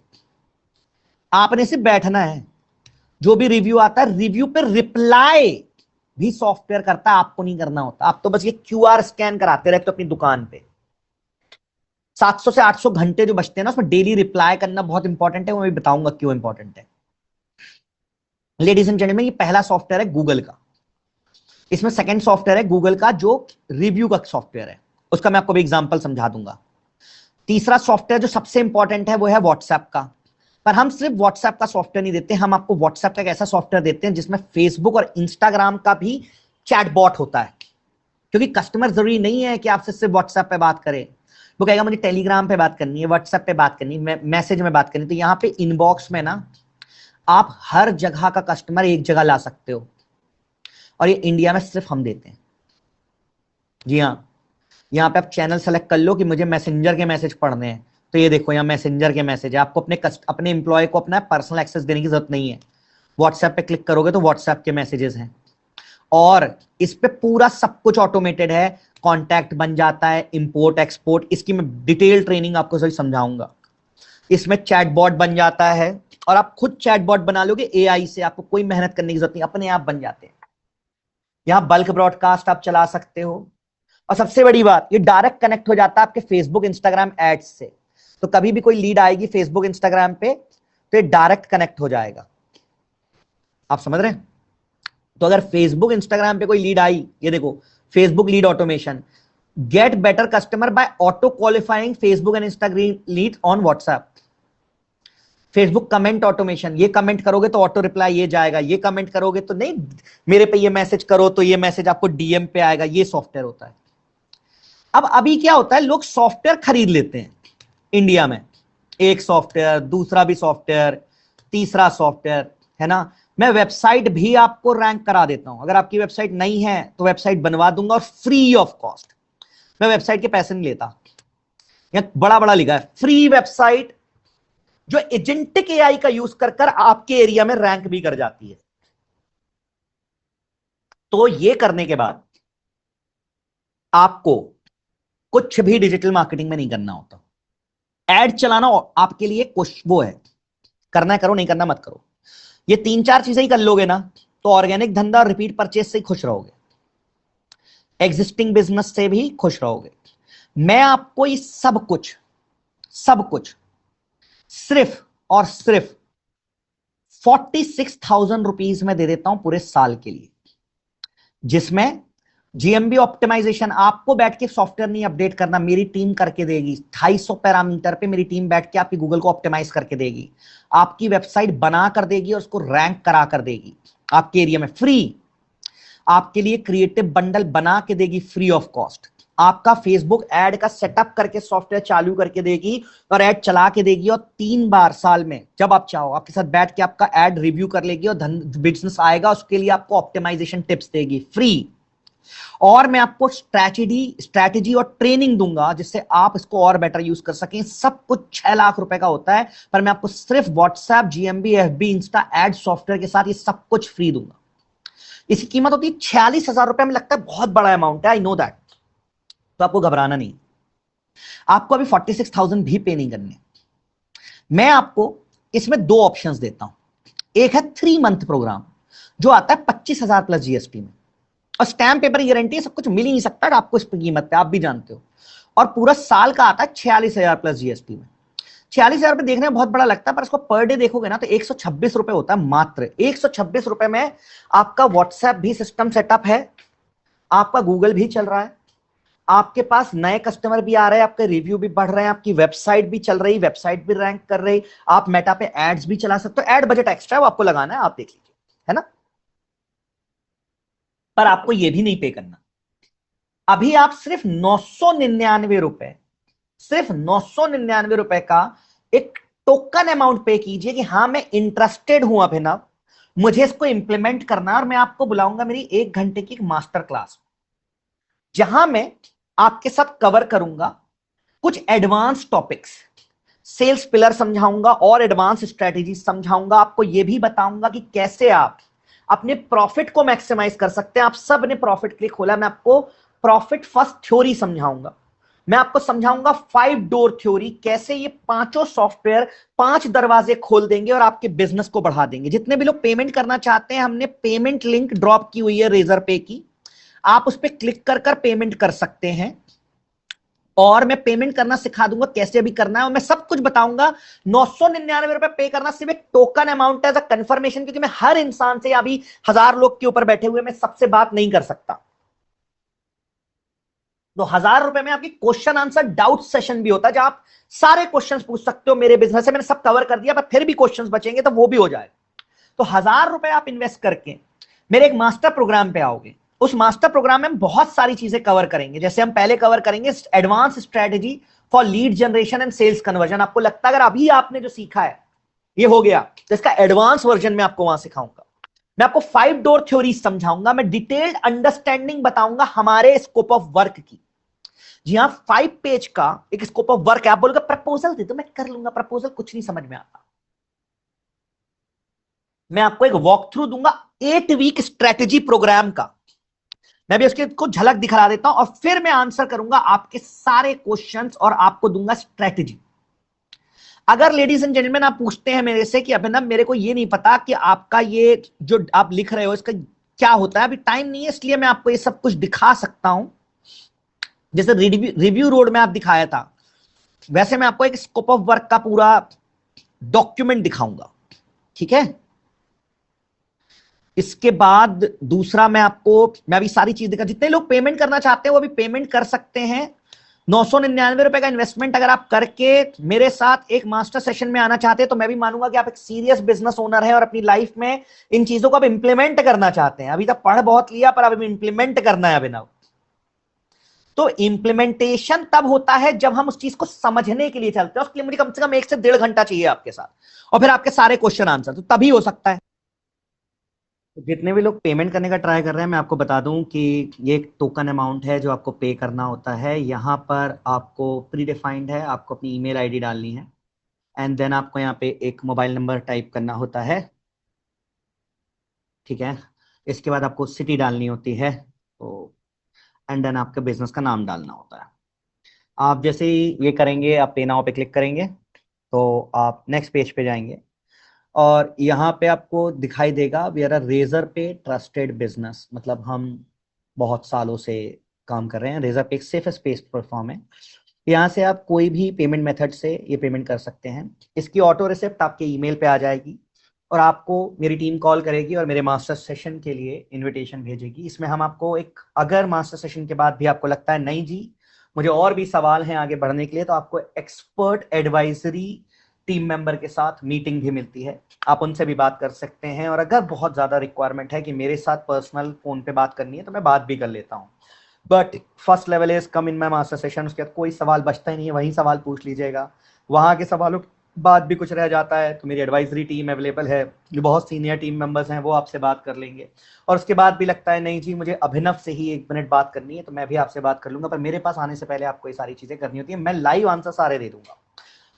आपने सिर्फ बैठना है, जो भी रिव्यू आता है, रिव्यू पे रिप्लाई भी सॉफ्टवेयर करता है, आपको नहीं करना होता। आप तो बस ये क्यूआर स्कैन कराते रहते हो अपनी दुकान पे। 700 से 800 घंटे जो बचते हैं ना, उसमें डेली रिप्लाई करना बहुत इंपॉर्टेंट है, वो मैं बताऊंगा क्यों इंपॉर्टेंट है। लेडीज एंड जेंटलमैन, ये पहला सॉफ्टवेयर है गूगल का। इसमें सेकंड सॉफ्टवेयर है गूगल का जो रिव्यू का सॉफ्टवेयर है, उसका मैं आपको भी एग्जांपल समझा दूंगा। तीसरा सॉफ्टवेयर जो सबसे इंपॉर्टेंट है वो है व्हाट्सएप का। पर हम सिर्फ व्हाट्सएप का सॉफ्टवेयर नहीं देते, हम आपको व्हाट्सएप का एक ऐसा सॉफ्टवेयर देते हैं जिसमें फेसबुक और इंस्टाग्राम का भी चैटबॉट होता है। क्योंकि कस्टमर जरूरी नहीं है कि आपसे सिर्फ व्हाट्सएप पे बात करे, वो कहेगा मुझे टेलीग्राम पे बात करनी है, व्हाट्सएप पे बात करनी है, मैसेज में बात करनी है। तो यहाँ पे इनबॉक्स में ना आप हर जगह का कस्टमर एक जगह ला सकते हो, और ये इंडिया में सिर्फ हम देते हैं। जी हाँ, यहाँ पे आप चैनल सेलेक्ट कर लो कि मुझे मैसेंजर के मैसेज पढ़ने हैं, तो ये देखो यहाँ मैसेंजर के मैसेज है। आपको अपने एम्प्लॉय को अपना पर्सनल एक्सेस देने की जरूरत नहीं है। व्हाट्सएप पे क्लिक करोगे तो व्हाट्सएप के मैसेजेस हैं, और इस पे पूरा सब कुछ ऑटोमेटेड है। कॉन्टैक्ट बन जाता है, इंपोर्ट एक्सपोर्ट, इसकी मैं डिटेल ट्रेनिंग आपको सही समझाऊंगा। इसमें चैटबॉट बन जाता है, और आप खुद चैटबॉट बना लोगे एआई से, आपको कोई मेहनत करने की जरूरत नहीं, अपने आप बन जाते हैं। यहां बल्क ब्रॉडकास्ट आप चला सकते हो, और सबसे बड़ी बात, ये डायरेक्ट कनेक्ट हो जाता है आपके फेसबुक इंस्टाग्राम एड्स से। तो कभी भी कोई लीड आएगी फेसबुक इंस्टाग्राम पे, तो ये डायरेक्ट कनेक्ट हो जाएगा। आप समझ रहे हैं? तो अगर फेसबुक इंस्टाग्राम पे कोई लीड आई, ये देखो Facebook lead automation, get better customer bye auto qualifying Facebook and Instagram lead on WhatsApp. Facebook comment automation, ये कमेंट करोगे तो ऑटो रिप्लाई ये जाएगा, ये कमेंट करोगे तो नहीं, मेरे पे ये मैसेज करो तो ये मैसेज आपको डीएम पे आएगा। ये सॉफ्टवेयर होता है। अब अभी क्या होता है, लोग सॉफ्टवेयर खरीद लेते हैं इंडिया में, एक सॉफ्टवेयर, दूसरा भी सॉफ्टवेयर, तीसरा सॉफ्टवेयर, है ना। मैं वेबसाइट भी आपको रैंक करा देता हूं। अगर आपकी वेबसाइट नहीं है तो वेबसाइट बनवा दूंगा, और फ्री ऑफ कॉस्ट। मैं वेबसाइट के पैसे नहीं लेता, यहां बड़ा बड़ा लिखा है फ्री वेबसाइट, जो एजेंटिक एआई का यूज कर कर आपके एरिया में रैंक भी कर जाती है। तो ये करने के बाद आपको कुछ भी डिजिटल मार्केटिंग में नहीं करना होता। एड चलाना आपके लिए कुछ वो है, करना है करो, नहीं करना मत करो। ये तीन चार चीजें ही कर लोगे ना, तो ऑर्गेनिक धंधा और रिपीट परचेज से ही खुश रहोगे, एग्जिस्टिंग बिजनेस से भी खुश रहोगे। मैं आपको ये सब कुछ सिर्फ और सिर्फ 46,000 रुपीज में दे देता हूं पूरे साल के लिए, जिसमें जीएमबी ऑप्टिमाइजेशन आपको बैठ के सॉफ्टवेयर नहीं अपडेट करना, मेरी टीम करके देगी। 250 पैरामीटर पे मेरी टीम बैठ के आपकी गूगल को ऑप्टिमाइज करके देगी, आपकी वेबसाइट बना कर देगी और उसको रैंक करा कर देगी आपके एरिया में फ्री। आपके लिए क्रिएटिव बंडल बना के देगी फ्री ऑफ कॉस्ट। आपका फेसबुक एड का सेटअप करके सॉफ्टवेयर चालू करके देगी और एड चला के देगी, और 3 बार साल में जब आप चाहो आपके साथ बैठ के आपका एड रिव्यू कर लेगी, और बिजनेस आएगा उसके लिए आपको ऑप्टिमाइजेशन टिप्स देगी फ्री। और मैं आपको स्ट्रैटेजी और ट्रेनिंग दूंगा जिससे आप इसको और बेटर यूज कर सकें। सब कुछ 6 लाख रुपए का होता है, पर मैं आपको सिर्फ WhatsApp, GMB, FB, Insta ad software के साथ ये सब कुछ फ्री दूंगा। इसकी कीमत होती है 46,000 रुपए। में लगता है बहुत बड़ा अमाउंट है, आई नो दैट, तो आपको घबराना नहीं, आपको अभी 46,000 भी पे नहीं करने। मैं आपको इसमें 2 ऑप्शंस देता हूं। एक है 3 मंथ प्रोग्राम जो आता है 25,000 प्लस जीएसटी में, और स्टैम्प पेपर की गारंटी, सब कुछ मिल ही नहीं सकता आपको इस कीमत पे, आप भी जानते हो। और पूरा साल का आता है 46,000 प्लस जीएसटी में। 46,000 रुपए देखने में बहुत बड़ा लगता है, पर इसको पर डे देखोगे ना तो 126 रुपए होता है, मात्र 126 रुपए में आपका व्हाट्सएप भी सिस्टम सेटअप है, आपका गूगल भी चल रहा है, आपके पास नए कस्टमर भी आ रहे हैं, आपके रिव्यू भी बढ़ रहे हैं, आपकी वेबसाइट भी चल रही, वेबसाइट भी रैंक कर रही, आप मेटा पे एड्स भी चला सकते हो। एड बजट एक्स्ट्रा है, वो आपको लगाना है, आप देख लीजिए, है ना। पर आपको ये भी नहीं पे करना। अभी आप सिर्फ 999 रुपए, सिर्फ 999 रुपए का एक टोकन अमाउंट पे कीजिए कि हाँ मैं इंटरेस्टेड हूं अभिनव, मुझे इसको इंप्लीमेंट करना, और मैं आपको बुलाऊंगा मेरी 1 घंटे की मास्टर क्लास, जहां मैं आपके साथ कवर करूंगा कुछ एडवांस टॉपिक्स, सेल्स पिलर समझाऊंगा और एडवांस स्ट्रेटेजी समझाऊंगा। आपको यह भी बताऊंगा कि कैसे आप अपने प्रॉफिट को मैक्सिमाइज कर सकते हैं। आप सब ने प्रॉफिट के लिए खोला, मैं आपको प्रॉफिट फर्स्ट थ्योरी समझाऊंगा। मैं आपको समझाऊंगा 5 डोर थ्योरी, कैसे ये पांचों सॉफ्टवेयर 5 दरवाजे खोल देंगे और आपके बिजनेस को बढ़ा देंगे। जितने भी लोग पेमेंट करना चाहते हैं, हमने पेमेंट लिंक ड्रॉप की हुई है रेजर पे की, आप उस पर क्लिक कर कर पेमेंट कर सकते हैं और मैं पेमेंट करना सिखा दूंगा कैसे भी करना है, और मैं सब कुछ बताऊंगा। 999 रुपए पे करना सिर्फ एक टोकन अमाउंट है, एज अ कंफर्मेशन, क्योंकि मैं हर इंसान से, अभी 1000 लोग के ऊपर बैठे हुए, मैं सबसे बात नहीं कर सकता। तो 1000 रुपए में आपकी क्वेश्चन आंसर डाउट सेशन भी होता है, जहां आप सारे क्वेश्चंस पूछ सकते हो। मेरे बिजनेस से मैंने सब कवर कर दिया, पर फिर भी क्वेश्चंस बचेंगे तो वो भी हो जाएगा। तो 1000 रुपए आप इन्वेस्ट करके मेरे एक मास्टर प्रोग्राम पे आओगे। उस मास्टर प्रोग्राम में हम बहुत सारी चीजें कवर करेंगे। जैसे हम पहले कवर करेंगे advance strategy for lead generation and sales conversion. आपको लगता है अगर अभी आपने जो सीखा है ये हो गया, तो इसका एडवांस वर्जन में आपको वहां सिखाऊंगा। मैं आपको 5 डोर थ्योरी समझाऊंगा, मैं डिटेल्ड अंडरस्टैंडिंग बताऊंगा हमारे स्कोप ऑफ वर्क की। जी हाँ, 5 पेज का एक स्कोप ऑफ वर्क है। आप बोलोगे प्रपोजल दे दो, मैं कर लूंगा। प्रपोजल कुछ नहीं समझ में आता। मैं आपको एक वॉक थ्रू दूंगा 8 वीक स्ट्रेटेजी प्रोग्राम का। मैं भी उसके को झलक दिखा देता हूं और फिर मैं आंसर करूंगा आपके सारे क्वेश्चंस और आपको दूंगा स्ट्रेटेजी। अगर लेडीज एंड जेंटलमैन आप पूछते हैं मेरे से कि अभिनव मेरे को ये नहीं पता कि आपका ये जो आप लिख रहे हो इसका क्या होता है, अभी टाइम नहीं है, इसलिए मैं आपको ये सब कुछ दिखा सकता हूं। जैसे रिव्यू रोड में आप दिखाया था, वैसे मैं आपको एक स्कोप ऑफ वर्क का पूरा डॉक्यूमेंट दिखाऊंगा। ठीक है, इसके बाद दूसरा मैं अभी सारी चीज दिखा। जितने लोग पेमेंट करना चाहते हैं वो अभी पेमेंट कर सकते हैं। 999 रुपए का इन्वेस्टमेंट अगर आप करके मेरे साथ एक मास्टर सेशन में आना चाहते हैं, तो मैं भी मानूंगा कि आप एक सीरियस बिजनेस ओनर हैं और अपनी लाइफ में इन चीजों को आप इंप्लीमेंट करना चाहते हैं। अभी तक पढ़ बहुत लिया, पर अभी इंप्लीमेंट करना है अभिनव। तो इंप्लीमेंटेशन तब होता है जब हम उस चीज को समझने के लिए चलते हैं। उसके लिए मुझे कम से कम 1 से 1.5 घंटा चाहिए आपके साथ, और फिर आपके सारे क्वेश्चन आंसर, तो तभी हो सकता है। तो जितने भी लोग पेमेंट करने का ट्राई कर रहे हैं, मैं आपको बता दूं कि ये एक टोकन अमाउंट है जो आपको पे करना होता है। यहाँ पर आपको प्री डिफाइंड है, आपको अपनी ईमेल आईडी डालनी है, एंड देन आपको यहाँ पे एक मोबाइल नंबर टाइप करना होता है। ठीक है, इसके बाद आपको सिटी डालनी होती है, तो एंड देन आपके बिजनेस का नाम डालना होता है। आप जैसे ही ये करेंगे, आप पे नाउ पे क्लिक करेंगे, तो आप नेक्स्ट पेज पे जाएंगे और यहाँ पे आपको दिखाई देगा वी आर अ रेजर पे ट्रस्टेड बिजनेस। मतलब हम बहुत सालों से काम कर रहे हैं। रेजर पे एक सेफ स्पेस प्लेटफॉर्म है। यहाँ से आप कोई भी पेमेंट मेथड से ये पेमेंट कर सकते हैं। इसकी ऑटो रिसिप्ट आपके ईमेल पे आ जाएगी और आपको मेरी टीम कॉल करेगी और मेरे मास्टर सेशन के लिए इनविटेशन भेजेगी। इसमें हम आपको एक, अगर मास्टर सेशन के बाद भी आपको लगता है नहीं जी मुझे और भी सवाल हैं आगे बढ़ने के लिए, तो आपको एक्सपर्ट एडवाइजरी टीम मेंबर के साथ मीटिंग भी मिलती है। आप उनसे भी बात कर सकते हैं, और अगर बहुत ज्यादा रिक्वायरमेंट है कि मेरे साथ पर्सनल फोन पे बात करनी है, तो मैं बात भी कर लेता हूँ। But first level is come in my master session. उसके बाद कोई सवाल बचता ही नहीं है, वही सवाल पूछ लीजिएगा। वहां के सवालों के बाद भी कुछ रह जाता है तो मेरी एडवाइजरी टीम अवेलेबल है, जो बहुत सीनियर टीम मेंबर्स हैं, वो आपसे बात कर लेंगे। और उसके बाद भी लगता है नहीं जी मुझे अभिनव से ही 1 मिनट बात करनी है, तो मैं भी आपसे बात कर लूंगा, पर मेरे पास आने से पहले आपको ये सारी चीजें करनी होती है। मैं लाइव आंसर सारे दे दूंगा।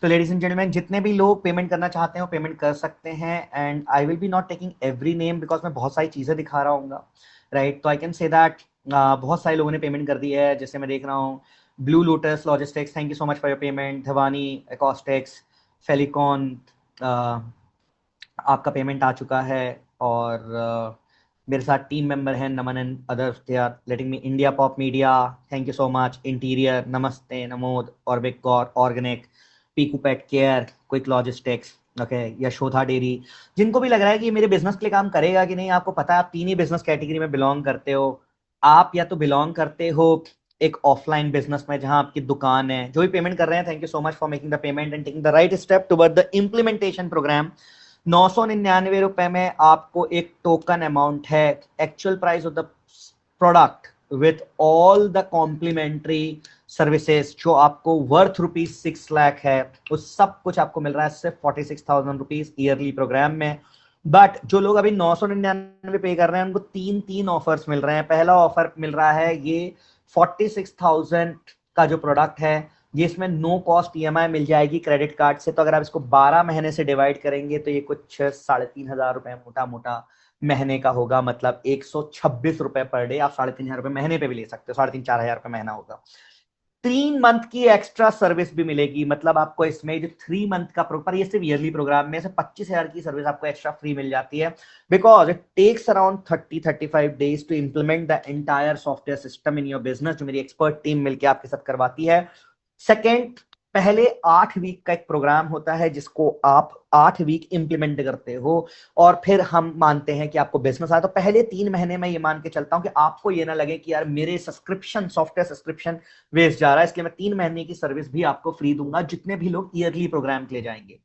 तो लेडीज एंड जेंटलमैन, जितने भी लोग पेमेंट करना चाहते हैं वो पेमेंट कर सकते हैं, and I will be not taking every name because मैं बहुत सारी चीजें दिखा रहा हूँ। राइट, तो आई कैन से दैट बहुत सारे लोगों ने पेमेंट कर दी है। जैसे मैं देख रहा हूँ blue lotus logistics, thank you so much for your payment. Dhwani acoustics, Felicon, आपका पेमेंट आ चुका है। और मेरे साथ टीम मेंबर हैं Naman and others, they are letting me. India pop media, thank you so much. Interior, नमस्ते, नमोद, ऑर्बिक कॉर, organic, Piku pet care, quick logistics, okay, Yashoda dairy. जिनको भी लग रहा है कि मेरे बिजनेस के लिए काम करेगा कि नहीं, आपको पता है आप 3 ही बिजनेस कैटेगरी में बिलोंग करते हो। आप या तो बिलोंग करते हो एक ऑफलाइन बिजनेस में जहां आपकी दुकान है। जो भी पेमेंट कर रहे हैं, thank you so much for making the payment and taking the right step toward the implementation program. 999 रुपए में आपको एक टोकन अमाउंट है। Actual price of the product with all the complimentary services जो आपको वर्थ ₹6 लाख है, उस सब कुछ आपको मिल रहा है सिर्फ ₹46,000 ईयरली प्रोग्राम में। बट जो लोग अभी 999 पे कर रहे हैं, उनको तीन तीन ऑफर्स मिल रहे हैं। पहला ऑफर मिल रहा है ये 46,000 का जो प्रोडक्ट है, ये इसमें नो कॉस्ट ईएमआई मिल जाएगी क्रेडिट कार्ड से। तो अगर आप इसको 12 महीने से डिवाइड करेंगे तो ये कुछ 3,500 रुपए मोटा मोटा महीने का होगा। मतलब 126 रुपए पर डे। आप 3,500 रुपए महीने पे भी ले सकते हो, 3,500 4,000 रुपए महीना होगा। 3 मंथ की एक्स्ट्रा सर्विस भी मिलेगी, मतलब आपको इसमें जो 3 मंथ का पर ये सिर्फ ईयरली प्रोग्राम में से 25,000 की सर्विस आपको एक्स्ट्रा फ्री मिल जाती है, because it takes around 30-35 days to implement the entire software system in your business, जो मेरी एक्सपर्ट टीम मिलकर आपके साथ करवाती है। सेकेंड, पहले 8 वीक का एक प्रोग्राम होता है जिसको आप 8 वीक इंप्लीमेंट करते हो और फिर हम मानते हैं कि आपको बिजनेस आया। तो पहले 3 महीने में ये मान के चलता हूं कि आपको ये ना लगे कि यार मेरे सब्सक्रिप्शन सॉफ्टवेयर सब्सक्रिप्शन वेस्ट जा रहा है, इसलिए मैं 3 महीने की सर्विस भी आपको फ्री दूंगा जितने भी लोग ईयरली प्रोग्राम के लिए जाएंगे।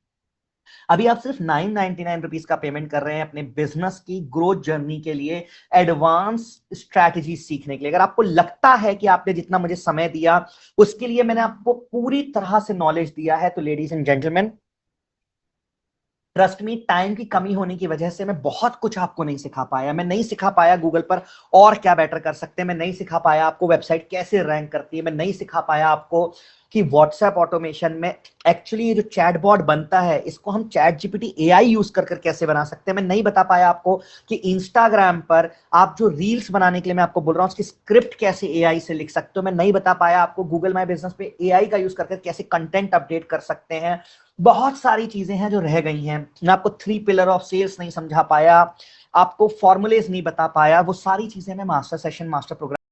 अभी आप सिर्फ 999 रुपीज का पेमेंट कर रहे हैं अपने बिजनेस की ग्रोथ जर्नी के लिए, एडवांस स्ट्रैटेजी सीखने के लिए। अगर आपको लगता है कि आपने जितना मुझे समय दिया उसके लिए मैंने आपको पूरी तरह से नॉलेज दिया है, तो ladies and gentleman, trust me, time की कमी होने की वजह से मैं बहुत कुछ आपको नहीं सिखा पाया। मैं नहीं सिखा पाया गूगल पर और क्या बेटर कर सकते हैं, मैं नहीं सिखा पाया आपको वेबसाइट कैसे रैंक करती है, मैं नहीं सिखा पाया आपको कि व्हाट्सएप ऑटोमेशन में एक्चुअली ये जो चैटबॉट बनता है इसको हम चैट जीपीटी एआई यूज कर कर कैसे बना सकते हैं। मैं नहीं बता पाया आपको कि इंस्टाग्राम पर आप जो रील्स बनाने के लिए मैं आपको बोल रहा हूं उसकी स्क्रिप्ट कैसे एआई से लिख सकते हो। मैं नहीं बता पाया आपको गूगल माई बिजनेस पे एआई का यूज करके कैसे कंटेंट अपडेट कर सकते हैं। बहुत सारी चीजें हैं जो रह गई हैं। मैं आपको 3 पिलर ऑफ सेल्स नहीं समझा पाया, आपको फॉर्मुलेज नहीं बता पाया। वो सारी चीजें मैं मास्टर सेशन मास्टर प्रोग्राम